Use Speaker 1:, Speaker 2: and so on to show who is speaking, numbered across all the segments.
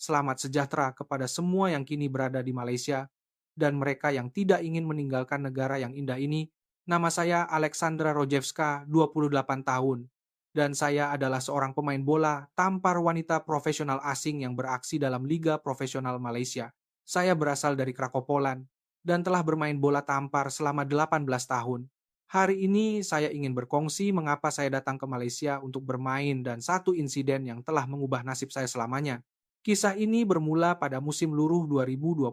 Speaker 1: Selamat sejahtera kepada semua yang kini berada di Malaysia dan mereka yang tidak ingin meninggalkan negara yang indah ini. Nama saya Alexandra Rojewska, 28 tahun, dan saya adalah seorang pemain bola tampar wanita profesional asing yang beraksi dalam Liga Profesional Malaysia. Saya berasal dari Krakow, Poland, dan telah bermain bola tampar selama 18 tahun. Hari ini saya ingin berkongsi mengapa saya datang ke Malaysia untuk bermain dan satu insiden yang telah mengubah nasib saya selamanya. Kisah ini bermula pada musim luruh 2021,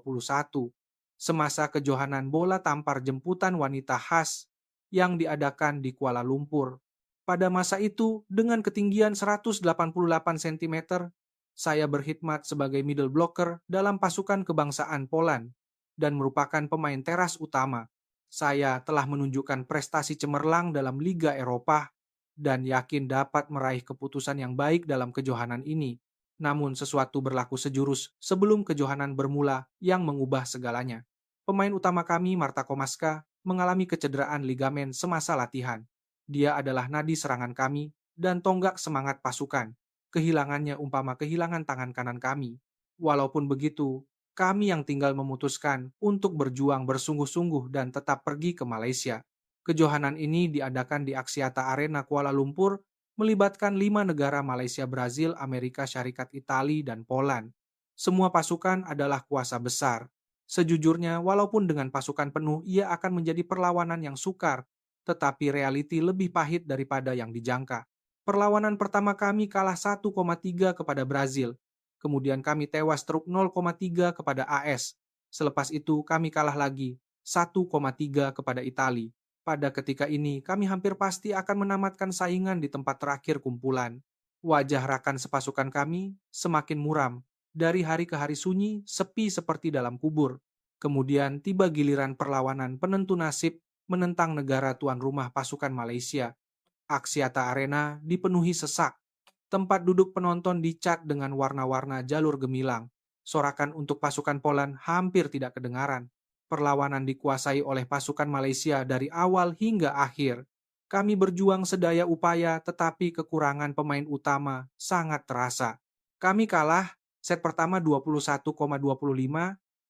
Speaker 1: semasa kejohanan bola tampar jemputan wanita khas yang diadakan di Kuala Lumpur. Pada masa itu, dengan ketinggian 188 cm, saya berkhidmat sebagai middle blocker dalam pasukan kebangsaan Poland dan merupakan pemain teras utama. Saya telah menunjukkan prestasi cemerlang dalam Liga Eropa dan yakin dapat meraih keputusan yang baik dalam kejohanan ini. Namun sesuatu berlaku sejurus sebelum kejohanan bermula yang mengubah segalanya. Pemain utama kami, Marta Komaska, mengalami kecederaan ligamen semasa latihan. Dia adalah nadi serangan kami dan tonggak semangat pasukan. Kehilangannya umpama kehilangan tangan kanan kami. Walaupun begitu, kami yang tinggal memutuskan untuk berjuang bersungguh-sungguh dan tetap pergi ke Malaysia. Kejohanan ini diadakan di Axiata Arena Kuala Lumpur, melibatkan 5 negara Malaysia, Brazil, Amerika Syarikat, Italia, dan Poland. Semua pasukan adalah kuasa besar. Sejujurnya, walaupun dengan pasukan penuh, ia akan menjadi perlawanan yang sukar, tetapi realiti lebih pahit daripada yang dijangka. Perlawanan pertama kami kalah 1,3 kepada Brazil. Kemudian kami tewas truk 0,3 kepada AS. Selepas itu kami kalah lagi 1,3 kepada Italia. Pada ketika ini kami hampir pasti akan menamatkan saingan di tempat terakhir kumpulan. Wajah rakan sepasukan kami semakin muram. Dari hari ke hari sunyi, sepi seperti dalam kubur. Kemudian tiba giliran perlawanan penentu nasib menentang negara tuan rumah pasukan Malaysia. Axiata Arena dipenuhi sesak. Tempat duduk penonton dicat dengan warna-warna jalur gemilang. Sorakan untuk pasukan Poland hampir tidak kedengaran. Perlawanan dikuasai oleh pasukan Malaysia dari awal hingga akhir. Kami berjuang sedaya upaya, tetapi kekurangan pemain utama sangat terasa. Kami kalah set pertama 21,25,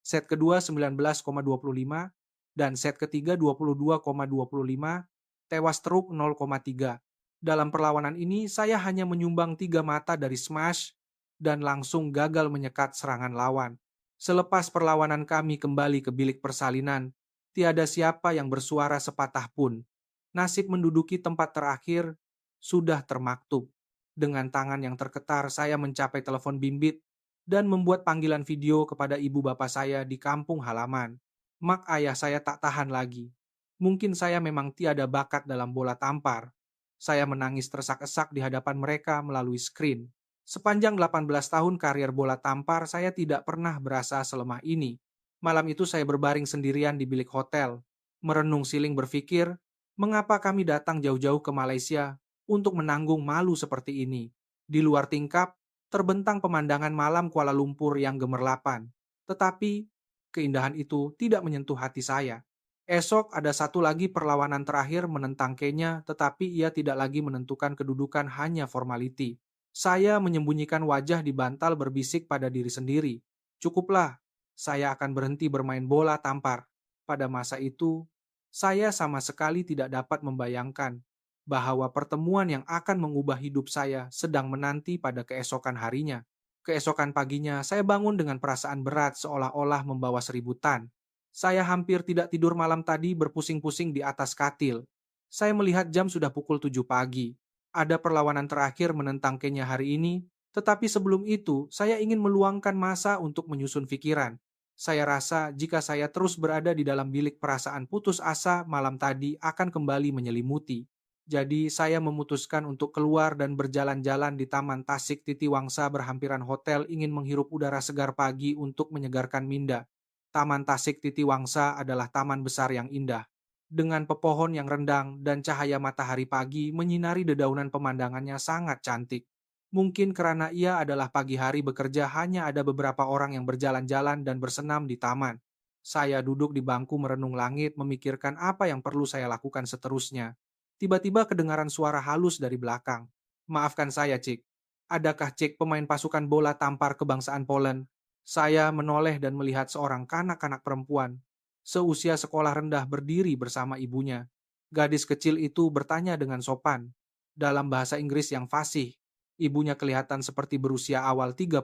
Speaker 1: set kedua 19,25, dan set ketiga 22,25, tewas truk 0,3. Dalam perlawanan ini, saya hanya menyumbang 3 mata dari smash dan langsung gagal menyekat serangan lawan. Selepas perlawanan kami kembali ke bilik persalinan, tiada siapa yang bersuara sepatah pun. Nasib menduduki tempat terakhir sudah termaktub. Dengan tangan yang terketar, saya mencapai telepon bimbit dan membuat panggilan video kepada ibu bapak saya di kampung halaman. Mak ayah saya tak tahan lagi. Mungkin saya memang tiada bakat dalam bola tampar. Saya menangis tersak-esak di hadapan mereka melalui screen. Sepanjang 18 tahun karier bola tampar, saya tidak pernah berasa selemah ini. Malam itu saya berbaring sendirian di bilik hotel, merenung siling berpikir, mengapa kami datang jauh-jauh ke Malaysia untuk menanggung malu seperti ini. Di luar tingkap, terbentang pemandangan malam Kuala Lumpur yang gemerlapan. Tetapi, keindahan itu tidak menyentuh hati saya. Esok ada satu lagi perlawanan terakhir menentang Kenya, tetapi ia tidak lagi menentukan kedudukan, hanya formality. Saya menyembunyikan wajah di bantal berbisik pada diri sendiri. Cukuplah, saya akan berhenti bermain bola tampar. Pada masa itu, saya sama sekali tidak dapat membayangkan bahwa pertemuan yang akan mengubah hidup saya sedang menanti pada keesokan harinya. Keesokan paginya, saya bangun dengan perasaan berat seolah-olah membawa 1000 tan. Saya hampir tidak tidur malam tadi berpusing-pusing di atas katil. Saya melihat jam sudah pukul 7 pagi. Ada perlawanan terakhir menentang Kenya hari ini, tetapi sebelum itu saya ingin meluangkan masa untuk menyusun pikiran. Saya rasa jika saya terus berada di dalam bilik, perasaan putus asa malam tadi akan kembali menyelimuti. Jadi saya memutuskan untuk keluar dan berjalan-jalan di Taman Tasik Titiwangsa berhampiran hotel, ingin menghirup udara segar pagi untuk menyegarkan minda. Taman Tasik Titiwangsa adalah taman besar yang indah, dengan pepohon yang rendang dan cahaya matahari pagi menyinari dedaunan, pemandangannya sangat cantik. Mungkin karena ia adalah pagi hari bekerja, hanya ada beberapa orang yang berjalan-jalan dan bersenam di taman. Saya duduk di bangku merenung langit, memikirkan apa yang perlu saya lakukan seterusnya. Tiba-tiba kedengaran suara halus dari belakang. Maafkan saya, Cik. Adakah Cek pemain pasukan bola tampar kebangsaan Poland? Saya menoleh dan melihat seorang kanak-kanak perempuan seusia sekolah rendah berdiri bersama ibunya. Gadis kecil itu bertanya dengan sopan dalam bahasa Inggris yang fasih. Ibunya kelihatan seperti berusia awal 30.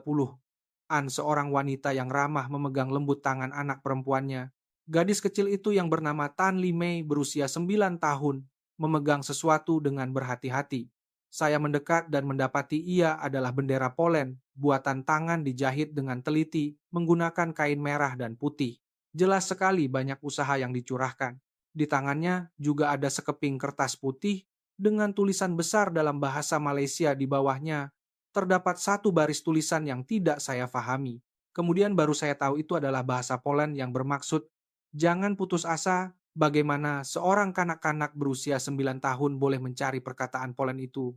Speaker 1: Seorang wanita yang ramah memegang lembut tangan anak perempuannya. Gadis kecil itu yang bernama Tan Li Mei berusia 9 tahun memegang sesuatu dengan berhati-hati. Saya mendekat dan mendapati ia adalah bendera Poland, buatan tangan dijahit dengan teliti menggunakan kain merah dan putih. Jelas sekali banyak usaha yang dicurahkan. Di tangannya juga ada sekeping kertas putih dengan tulisan besar dalam bahasa Malaysia di bawahnya. Terdapat satu baris tulisan yang tidak saya fahami. Kemudian baru saya tahu itu adalah bahasa Poland yang bermaksud, "Jangan putus asa, bagaimana seorang kanak-kanak berusia 9 tahun boleh mencari perkataan Poland itu."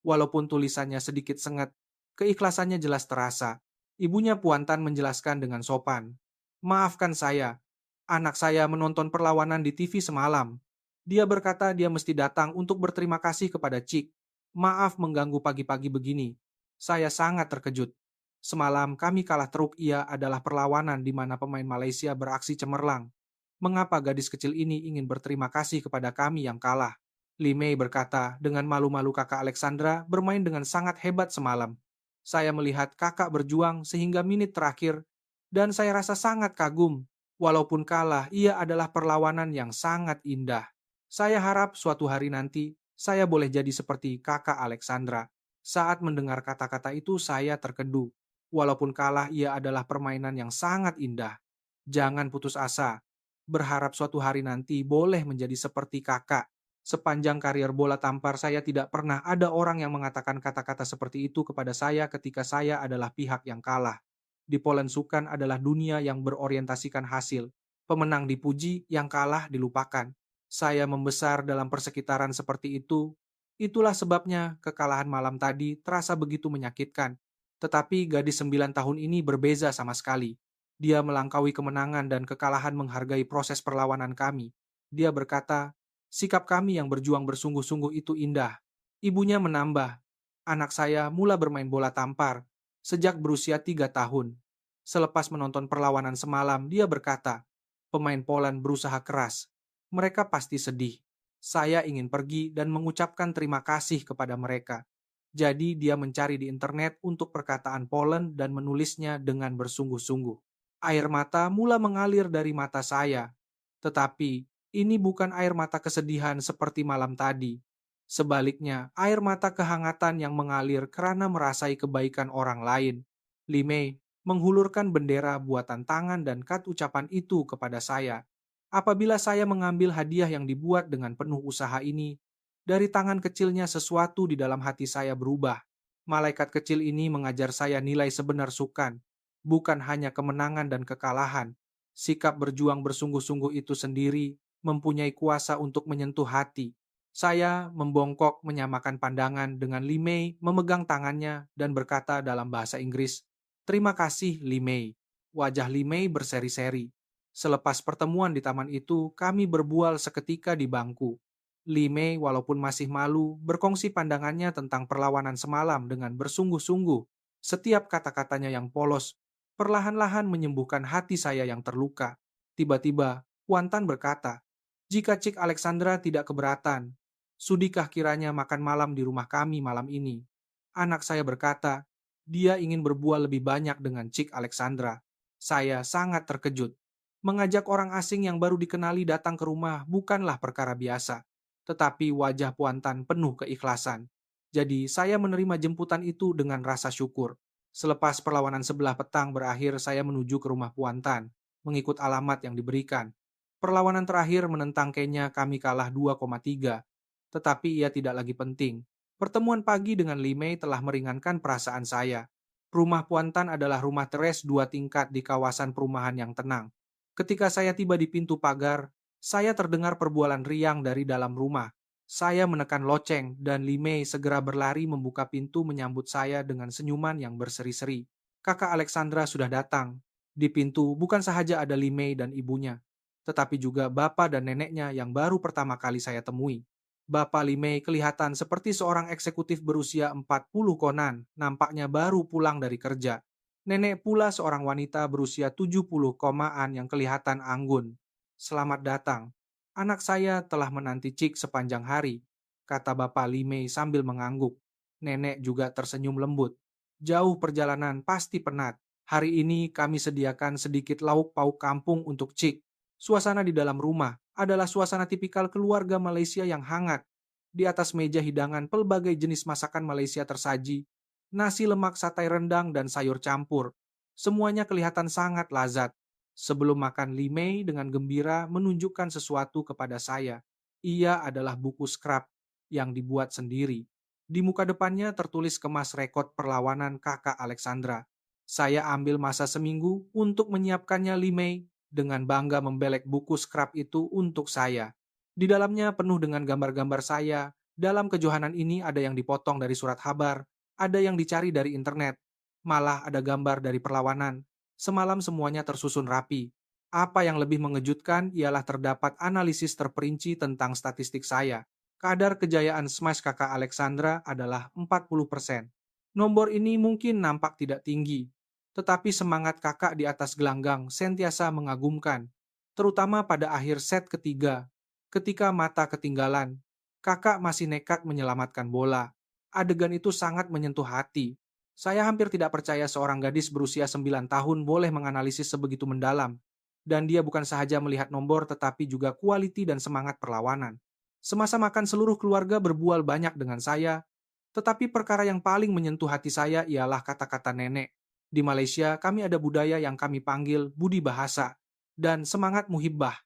Speaker 1: Walaupun tulisannya sedikit sengit, keikhlasannya jelas terasa. Ibunya Puan Tan menjelaskan dengan sopan, "Maafkan saya, anak saya menonton perlawanan di TV semalam. Dia berkata dia mesti datang untuk berterima kasih kepada Cik. Maaf mengganggu pagi-pagi begini. Saya sangat terkejut. Semalam kami kalah teruk, ia adalah perlawanan di mana pemain Malaysia beraksi cemerlang. Mengapa gadis kecil ini ingin berterima kasih kepada kami yang kalah?" Li Mei berkata dengan malu-malu kakak Alexandra bermain dengan sangat hebat semalam. Saya melihat kakak berjuang sehingga menit terakhir dan saya rasa sangat kagum. Walaupun kalah, ia adalah perlawanan yang sangat indah. Saya harap suatu hari nanti saya boleh jadi seperti kakak Alexandra. Saat mendengar kata-kata itu saya terkedu. Walaupun kalah, ia adalah permainan yang sangat indah. Jangan putus asa. Berharap suatu hari nanti boleh menjadi seperti kakak. Sepanjang karier bola tampar saya tidak pernah ada orang yang mengatakan kata-kata seperti itu kepada saya ketika saya adalah pihak yang kalah. Di Poland Sukan adalah dunia yang berorientasikan hasil. Pemenang dipuji, yang kalah dilupakan. Saya membesar dalam persekitaran seperti itu. Itulah sebabnya kekalahan malam tadi terasa begitu menyakitkan. Tetapi gadis 9 tahun ini berbeza sama sekali. Dia melangkaui kemenangan dan kekalahan menghargai proses perlawanan kami. Dia berkata, "Sikap kami yang berjuang bersungguh-sungguh itu indah." Ibunya menambah, "Anak saya mula bermain bola tampar sejak berusia 3 tahun. Selepas menonton perlawanan semalam, dia berkata, pemain Poland berusaha keras. Mereka pasti sedih. Saya ingin pergi dan mengucapkan terima kasih kepada mereka." Jadi dia mencari di internet untuk perkataan Poland dan menulisnya dengan bersungguh-sungguh. Air mata mula mengalir dari mata saya. Tetapi ini bukan air mata kesedihan seperti malam tadi. Sebaliknya, air mata kehangatan yang mengalir karena merasai kebaikan orang lain. Li Mei menghulurkan bendera buatan tangan dan kad ucapan itu kepada saya. Apabila saya mengambil hadiah yang dibuat dengan penuh usaha ini, dari tangan kecilnya sesuatu di dalam hati saya berubah. Malaikat kecil ini mengajar saya nilai sebenar sukan, bukan hanya kemenangan dan kekalahan. Sikap berjuang bersungguh-sungguh itu sendiri mempunyai kuasa untuk menyentuh hati. Saya membongkok menyamakan pandangan dengan Li Mei memegang tangannya dan berkata dalam bahasa Inggris, "Terima kasih, Li Mei." Wajah Li Mei berseri-seri. Selepas pertemuan di taman itu, kami berbual seketika di bangku. Li Mei walaupun masih malu, berkongsi pandangannya tentang perlawanan semalam dengan bersungguh-sungguh. Setiap kata-katanya yang polos, perlahan-lahan menyembuhkan hati saya yang terluka. Tiba-tiba, Wan Tan berkata, "Jika Cik Alexandra tidak keberatan, sudikah kiranya makan malam di rumah kami malam ini?" Anak saya berkata, dia ingin berbual lebih banyak dengan Cik Alexandra. Saya sangat terkejut. Mengajak orang asing yang baru dikenali datang ke rumah bukanlah perkara biasa. Tetapi wajah Puan Tan penuh keikhlasan. Jadi saya menerima jemputan itu dengan rasa syukur. Selepas perlawanan sebelah petang berakhir, saya menuju ke rumah Puan Tan, mengikut alamat yang diberikan. Perlawanan terakhir menentang Kenya kami kalah 2,3. Tetapi ia tidak lagi penting. Pertemuan pagi dengan Li Mei telah meringankan perasaan saya. Rumah Puan Tan adalah rumah teres 2 tingkat di kawasan perumahan yang tenang. Ketika saya tiba di pintu pagar, saya terdengar perbualan riang dari dalam rumah. Saya menekan loceng dan Li Mei segera berlari membuka pintu menyambut saya dengan senyuman yang berseri-seri. Kakak Alexandra sudah datang. Di pintu bukan sahaja ada Li Mei dan ibunya, tetapi juga bapak dan neneknya yang baru pertama kali saya temui. Bapak Limei kelihatan seperti seorang eksekutif berusia 40 konan, nampaknya baru pulang dari kerja. Nenek pula seorang wanita berusia 70 komaan yang kelihatan anggun. Selamat datang. Anak saya telah menanti Cik sepanjang hari, kata Bapak Limei sambil mengangguk. Nenek juga tersenyum lembut. Jauh perjalanan pasti penat. Hari ini kami sediakan sedikit lauk pauk kampung untuk Cik. Suasana di dalam rumah adalah suasana tipikal keluarga Malaysia yang hangat. Di atas meja hidangan pelbagai jenis masakan Malaysia tersaji, nasi lemak satai rendang dan sayur campur. Semuanya kelihatan sangat lazat. Sebelum makan, Limei dengan gembira menunjukkan sesuatu kepada saya. Ia adalah buku scrap yang dibuat sendiri. Di muka depannya tertulis kemas rekod perlawanan kakak Alexandra. Saya ambil masa seminggu untuk menyiapkannya, Limei dengan bangga membelek buku scrap itu untuk saya. Di dalamnya penuh dengan gambar-gambar saya. Dalam kejohanan ini ada yang dipotong dari surat kabar, ada yang dicari dari internet, malah ada gambar dari perlawanan. Semalam semuanya tersusun rapi. Apa yang lebih mengejutkan ialah terdapat analisis terperinci tentang statistik saya. Kadar kejayaan smash kakak Alexandra adalah 40%. Nomor ini mungkin nampak tidak tinggi, tetapi semangat kakak di atas gelanggang sentiasa mengagumkan, terutama pada akhir set ketiga. Ketika mata ketinggalan, kakak masih nekat menyelamatkan bola. Adegan itu sangat menyentuh hati. Saya hampir tidak percaya seorang gadis berusia 9 tahun boleh menganalisis sebegitu mendalam. Dan dia bukan sahaja melihat nomor tetapi juga kualiti dan semangat perlawanan. Semasa makan seluruh keluarga berbual banyak dengan saya, tetapi perkara yang paling menyentuh hati saya ialah kata-kata nenek. Di Malaysia, kami ada budaya yang kami panggil budi bahasa dan semangat muhibbah.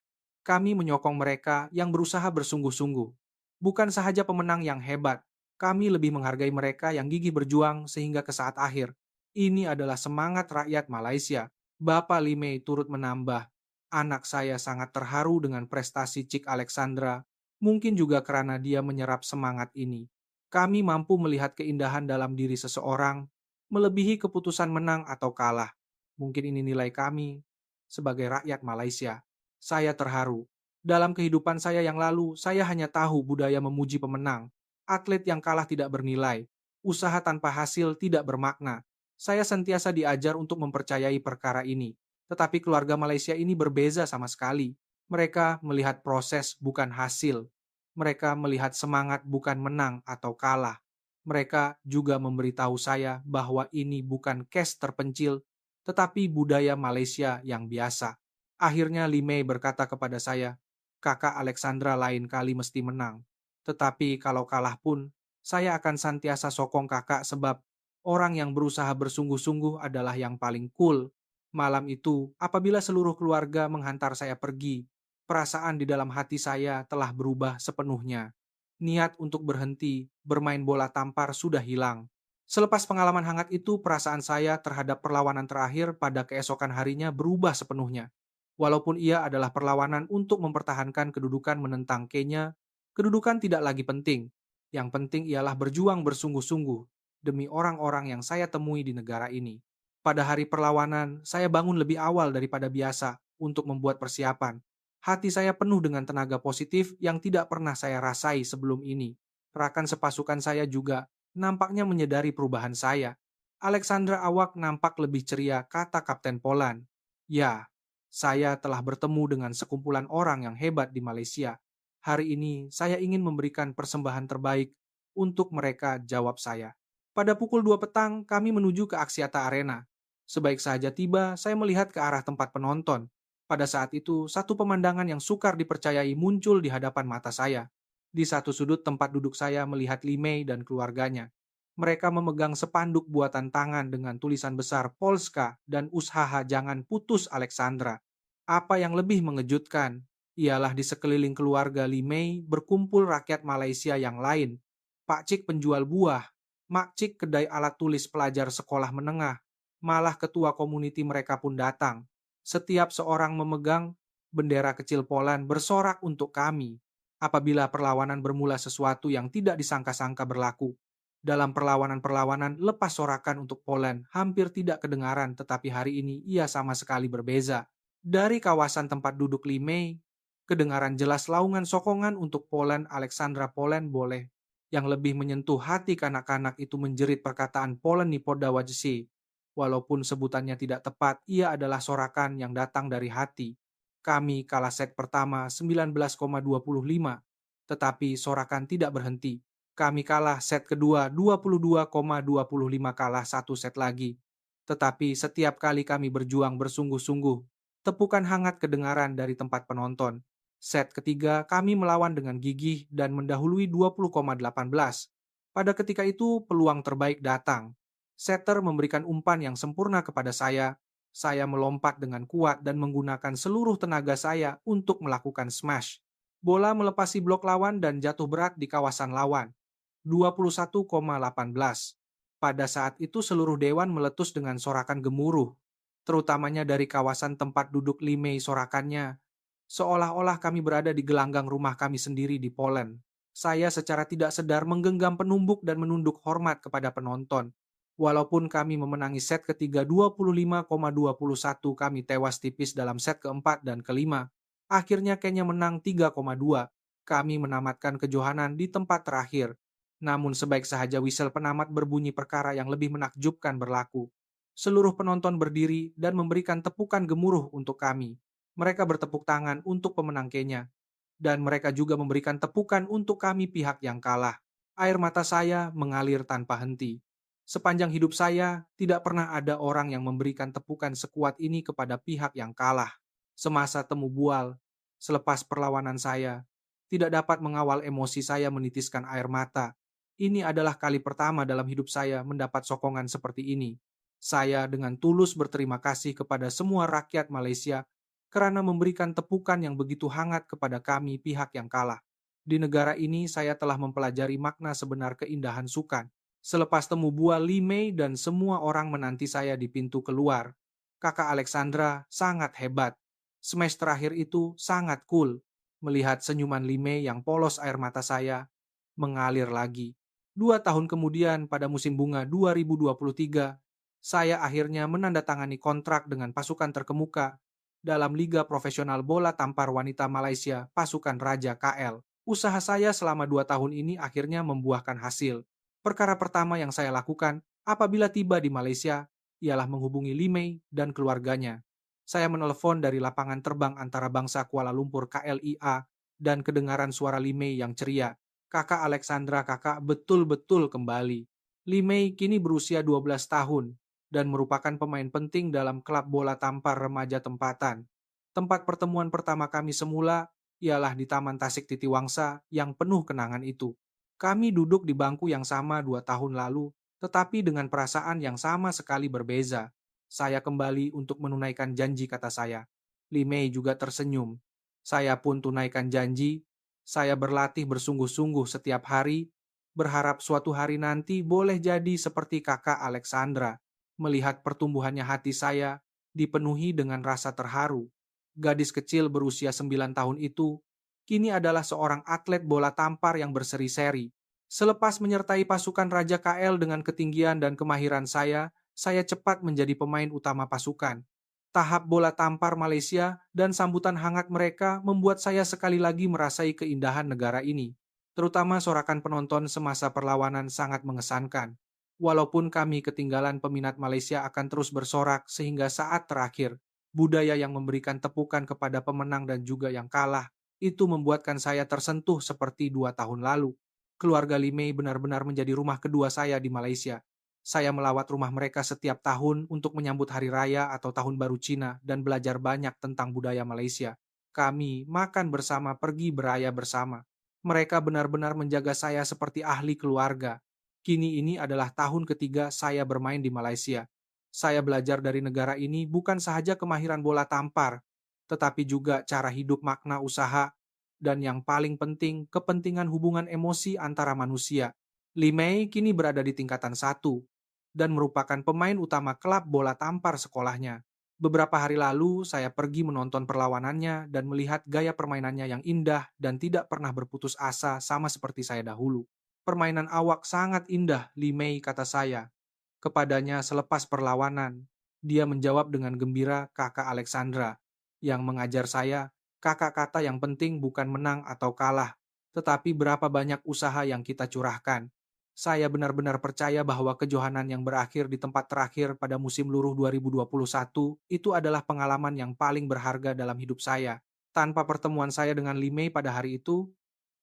Speaker 1: Kami menyokong mereka yang berusaha bersungguh-sungguh. Bukan sahaja pemenang yang hebat, kami lebih menghargai mereka yang gigih berjuang sehingga ke saat akhir. Ini adalah semangat rakyat Malaysia. Bapak Limei turut menambah. Anak saya sangat terharu dengan prestasi Cik Alexandra, mungkin juga karena dia menyerap semangat ini. Kami mampu melihat keindahan dalam diri seseorang, melebihi keputusan menang atau kalah. Mungkin ini nilai kami sebagai rakyat Malaysia. Saya terharu. Dalam kehidupan saya yang lalu, saya hanya tahu budaya memuji pemenang. Atlet yang kalah tidak bernilai. Usaha tanpa hasil tidak bermakna. Saya sentiasa diajar untuk mempercayai perkara ini. Tetapi keluarga Malaysia ini berbeza sama sekali. Mereka melihat proses bukan hasil. Mereka melihat semangat bukan menang atau kalah. Mereka juga memberitahu saya bahwa ini bukan cash terpencil, tetapi budaya Malaysia yang biasa. Akhirnya Limei berkata kepada saya, kakak Alexandra lain kali mesti menang. Tetapi kalau kalah pun, saya akan santiasa sokong kakak sebab orang yang berusaha bersungguh-sungguh adalah yang paling cool. Malam itu, apabila seluruh keluarga menghantar saya pergi, perasaan di dalam hati saya telah berubah sepenuhnya. Niat untuk berhenti bermain bola tampar sudah hilang. Selepas pengalaman hangat itu, perasaan saya terhadap perlawanan terakhir pada keesokan harinya berubah sepenuhnya. Walaupun ia adalah perlawanan untuk mempertahankan kedudukan menentang Kenya, kedudukan tidak lagi penting. Yang penting ialah berjuang bersungguh-sungguh demi orang-orang yang saya temui di negara ini. Pada hari perlawanan, saya bangun lebih awal daripada biasa untuk membuat persiapan. Hati saya penuh dengan tenaga positif yang tidak pernah saya rasai sebelum ini. Rekan sepasukan saya juga nampaknya menyadari perubahan saya. Alexandra Awak nampak lebih ceria, kata Kapten Polan. Ya, saya telah bertemu dengan sekumpulan orang yang hebat di Malaysia. Hari ini saya ingin memberikan persembahan terbaik untuk mereka, jawab saya. Pada pukul 2 petang, kami menuju ke Axiata Arena. Sebaik saja tiba, saya melihat ke arah tempat penonton. Pada saat itu, satu pemandangan yang sukar dipercayai muncul di hadapan mata saya. Di satu sudut tempat duduk saya melihat Limei dan keluarganya. Mereka memegang sepanduk buatan tangan dengan tulisan besar Polska dan usaha jangan putus Alexandra. Apa yang lebih mengejutkan ialah di sekeliling keluarga Limei berkumpul rakyat Malaysia yang lain. Pak Cik penjual buah, Mak Cik kedai alat tulis pelajar sekolah menengah, malah ketua komuniti mereka pun datang. Setiap seorang memegang bendera kecil Poland bersorak untuk kami. Apabila perlawanan bermula sesuatu yang tidak disangka-sangka berlaku. Dalam perlawanan-perlawanan lepas sorakan untuk Poland hampir tidak kedengaran, tetapi hari ini ia sama sekali berbeza. Dari kawasan tempat duduk Limei, Kedengaran jelas laungan sokongan untuk Poland Alexandra Poland boleh. Yang lebih menyentuh hati kanak-kanak itu menjerit perkataan Poland Nipodawajsi. Walaupun sebutannya tidak tepat, ia adalah sorakan yang datang dari hati. Kami kalah set pertama 19,25, tetapi sorakan tidak berhenti. Kami kalah set kedua 22,25 kalah satu set lagi. Tetapi setiap kali kami berjuang bersungguh-sungguh, tepukan hangat kedengaran dari tempat penonton. Set ketiga kami melawan dengan gigih dan mendahului 20,18. Pada ketika itu peluang terbaik datang. Setter memberikan umpan yang sempurna kepada saya. Saya melompat dengan kuat dan menggunakan seluruh tenaga saya untuk melakukan smash. Bola melepasi blok lawan dan jatuh berat di kawasan lawan. 21,18. Pada saat itu seluruh dewan meletus dengan sorakan gemuruh, terutamanya dari kawasan tempat duduk Limei sorakannya. Seolah-olah kami berada di gelanggang rumah kami sendiri di Poland. Saya secara tidak sadar menggenggam penumbuk dan menunduk hormat kepada penonton. Walaupun kami memenangi set ketiga 25,21, kami tewas tipis dalam set keempat dan kelima. Akhirnya Kenya menang 3,2. Kami menamatkan kejohanan di tempat terakhir. Namun sebaik sahaja whistle penamat berbunyi, perkara yang lebih menakjubkan berlaku. Seluruh penonton berdiri dan memberikan tepukan gemuruh untuk kami. Mereka bertepuk tangan untuk pemenang Kenya, dan mereka juga memberikan tepukan untuk kami pihak yang kalah. Air mata saya mengalir tanpa henti. Sepanjang hidup saya, tidak pernah ada orang yang memberikan tepukan sekuat ini kepada pihak yang kalah. Semasa temu bual, selepas perlawanan saya, tidak dapat mengawal emosi saya menitiskan air mata. Ini adalah kali pertama dalam hidup saya mendapat sokongan seperti ini. Saya dengan tulus berterima kasih kepada semua rakyat Malaysia karena memberikan tepukan yang begitu hangat kepada kami pihak yang kalah. Di negara ini saya telah mempelajari makna sebenar keindahan sukan. Selepas temu bual, Limei dan semua orang menanti saya di pintu keluar. Kakak Alexandra sangat hebat. Smash terakhir itu sangat cool. Melihat senyuman Limei yang polos, air mata saya mengalir lagi. 2 tahun kemudian pada musim bunga 2023, saya akhirnya menandatangani kontrak dengan pasukan terkemuka dalam Liga Profesional Bola Tampar Wanita Malaysia, Pasukan Raja KL. Usaha saya selama 2 tahun ini akhirnya membuahkan hasil. Perkara pertama yang saya lakukan apabila tiba di Malaysia ialah menghubungi Limei dan keluarganya. Saya menelepon dari lapangan terbang antarabangsa Kuala Lumpur KLIA dan kedengaran suara Limei yang ceria. Kakak Alexandra, kakak betul-betul kembali. Limei kini berusia 12 tahun dan merupakan pemain penting dalam klub bola tampar remaja tempatan. Tempat pertemuan pertama kami semula ialah di Taman Tasik Titiwangsa yang penuh kenangan itu. Kami duduk di bangku yang sama 2 tahun lalu, tetapi dengan perasaan yang sama sekali berbeza. Saya kembali untuk menunaikan janji, kata saya. Limei juga tersenyum. Saya pun tunaikan janji. Saya berlatih bersungguh-sungguh setiap hari, berharap suatu hari nanti boleh jadi seperti kakak Alexandra. Melihat pertumbuhannya, hati saya dipenuhi dengan rasa terharu. Gadis kecil berusia 9 tahun itu kini adalah seorang atlet bola tampar yang berseri-seri. Selepas menyertai pasukan Raja KL dengan ketinggian dan kemahiran saya cepat menjadi pemain utama pasukan. Tahap bola tampar Malaysia dan sambutan hangat mereka membuat saya sekali lagi merasai keindahan negara ini. Terutama sorakan penonton semasa perlawanan sangat mengesankan. Walaupun kami ketinggalan, peminat Malaysia akan terus bersorak sehingga saat terakhir. Budaya yang memberikan tepukan kepada pemenang dan juga yang kalah, itu membuatkan saya tersentuh seperti 2 tahun lalu. Keluarga Limei benar-benar menjadi rumah kedua saya di Malaysia. Saya melawat rumah mereka setiap tahun untuk menyambut Hari Raya atau Tahun Baru Cina dan belajar banyak tentang budaya Malaysia. Kami makan bersama, pergi beraya bersama. Mereka benar-benar menjaga saya seperti ahli keluarga. Kini ini adalah tahun ketiga saya bermain di Malaysia. Saya belajar dari negara ini bukan sahaja kemahiran bola tampar, tetapi juga cara hidup, makna usaha, dan yang paling penting, kepentingan hubungan emosi antara manusia. Limei kini berada di tingkatan 1 dan merupakan pemain utama klub bola tampar sekolahnya. Beberapa hari lalu, saya pergi menonton perlawanannya dan melihat gaya permainannya yang indah dan tidak pernah berputus asa sama seperti saya dahulu. Permainan awak sangat indah, Limei, kata saya kepadanya selepas perlawanan. Dia menjawab dengan gembira, kakak Alexandra, yang mengajar saya Kakak kata yang penting bukan menang atau kalah, tetapi berapa banyak usaha yang kita curahkan. Saya benar-benar percaya bahwa kejohanan yang berakhir di tempat terakhir pada musim luruh 2021 itu adalah pengalaman yang paling berharga dalam hidup saya. Tanpa pertemuan saya dengan Limei pada hari itu,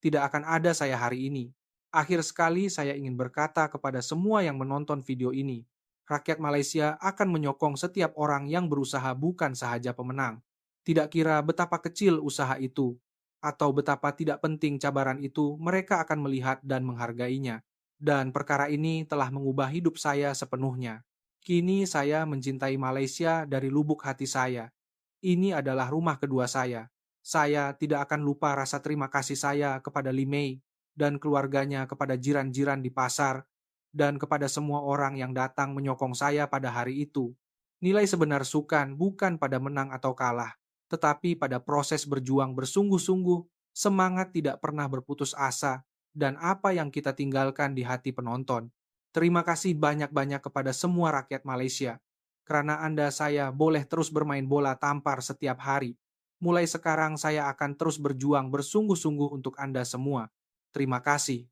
Speaker 1: tidak akan ada saya hari ini. Akhir sekali saya ingin berkata kepada semua yang menonton video ini, rakyat Malaysia akan menyokong setiap orang yang berusaha bukan sahaja pemenang. Tidak kira betapa kecil usaha itu, atau betapa tidak penting cabaran itu, mereka akan melihat dan menghargainya. Dan perkara ini telah mengubah hidup saya sepenuhnya. Kini saya mencintai Malaysia dari lubuk hati saya. Ini adalah rumah kedua saya. Saya tidak akan lupa rasa terima kasih saya kepada Limei dan keluarganya, kepada jiran-jiran di pasar, dan kepada semua orang yang datang menyokong saya pada hari itu. Nilai sebenar Sukan bukan pada menang atau kalah, tetapi pada proses berjuang bersungguh-sungguh, semangat tidak pernah berputus asa, dan apa yang kita tinggalkan di hati penonton. Terima kasih banyak-banyak kepada semua rakyat Malaysia. Karena Anda saya boleh terus bermain bola tampar setiap hari. Mulai sekarang saya akan terus berjuang bersungguh-sungguh untuk Anda semua. Terima kasih.